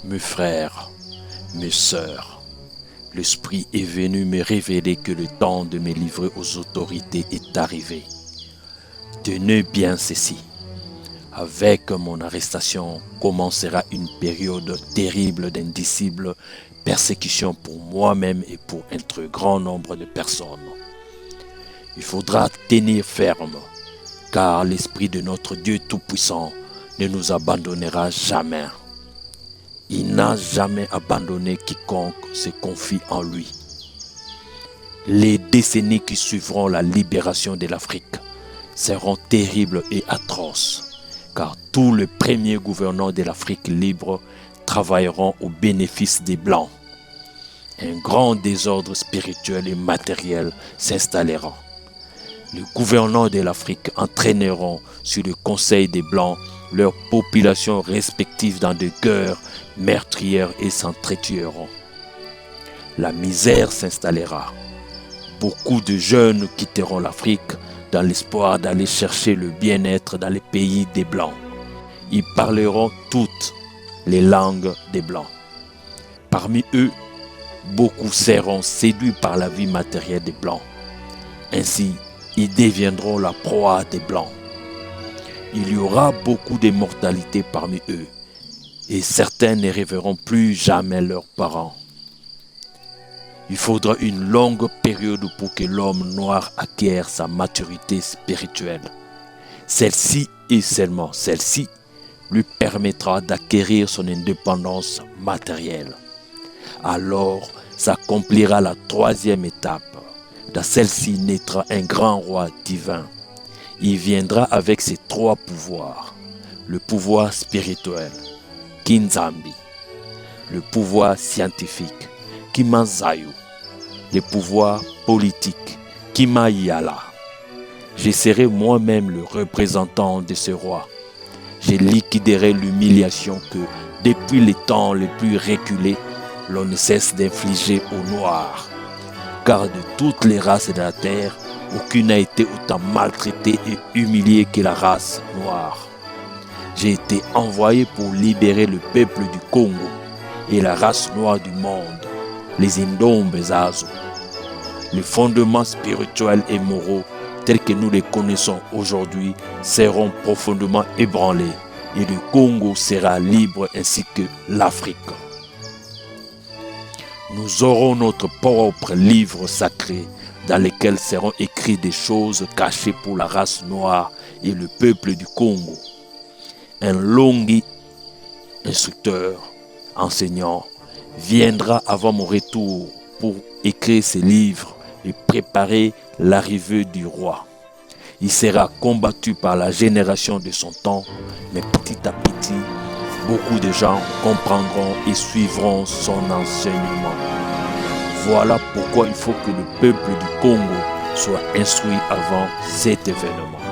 Mes frères, mes sœurs, l'Esprit est venu me révéler que le temps de me livrer aux autorités est arrivé. Tenez bien ceci. Avec mon arrestation commencera une période terrible d'indicible persécution pour moi-même et pour un très grand nombre de personnes. Il faudra tenir ferme, car l'Esprit de notre Dieu Tout-Puissant ne nous abandonnera jamais. Il n'a jamais abandonné quiconque se confie en lui. Les décennies qui suivront la libération de l'Afrique seront terribles et atroces, car tous les premiers gouvernants de l'Afrique libre travailleront au bénéfice des Blancs. Un grand désordre spirituel et matériel s'installera. Les gouvernants de l'Afrique entraîneront sur le conseil des Blancs leurs populations respectives dans des guerres meurtrières et s'entretueront. La misère s'installera. Beaucoup de jeunes quitteront l'Afrique dans l'espoir d'aller chercher le bien-être dans les pays des Blancs. Ils parleront toutes les langues des Blancs. Parmi eux, beaucoup seront séduits par la vie matérielle des Blancs. Ainsi, ils deviendront la proie des Blancs. Il y aura beaucoup de mortalité parmi eux, et certains ne reverront plus jamais leurs parents. Il faudra une longue période pour que l'homme noir acquiert sa maturité spirituelle. Celle-ci et seulement celle-ci lui permettra d'acquérir son indépendance matérielle. Alors s'accomplira la troisième étape. Dans celle-ci naîtra un grand roi divin. Il viendra avec ses trois pouvoirs. Le pouvoir spirituel, Kinzambi. Le pouvoir scientifique, Kimanzayu. Le pouvoir politique, Kimayala. Je serai moi-même le représentant de ce roi. Je liquiderai l'humiliation que, depuis les temps les plus reculés, l'on ne cesse d'infliger aux Noirs. Car de toutes les races de la terre, aucune n'a été autant maltraitée et humiliée que la race noire. J'ai été envoyé pour libérer le peuple du Congo et la race noire du monde, les Indombezazo. Les fondements spirituels et moraux tels que nous les connaissons aujourd'hui seront profondément ébranlés et le Congo sera libre ainsi que l'Afrique. Nous aurons notre propre livre sacré dans lequel seront écrites des choses cachées pour la race noire et le peuple du Congo. Un Longi, instructeur, enseignant, viendra avant mon retour pour écrire ces livres et préparer l'arrivée du roi. Il sera combattu par la génération de son temps, mais petit à petit, beaucoup de gens comprendront et suivront son enseignement. Voilà pourquoi il faut que le peuple du Congo soit instruit avant cet événement.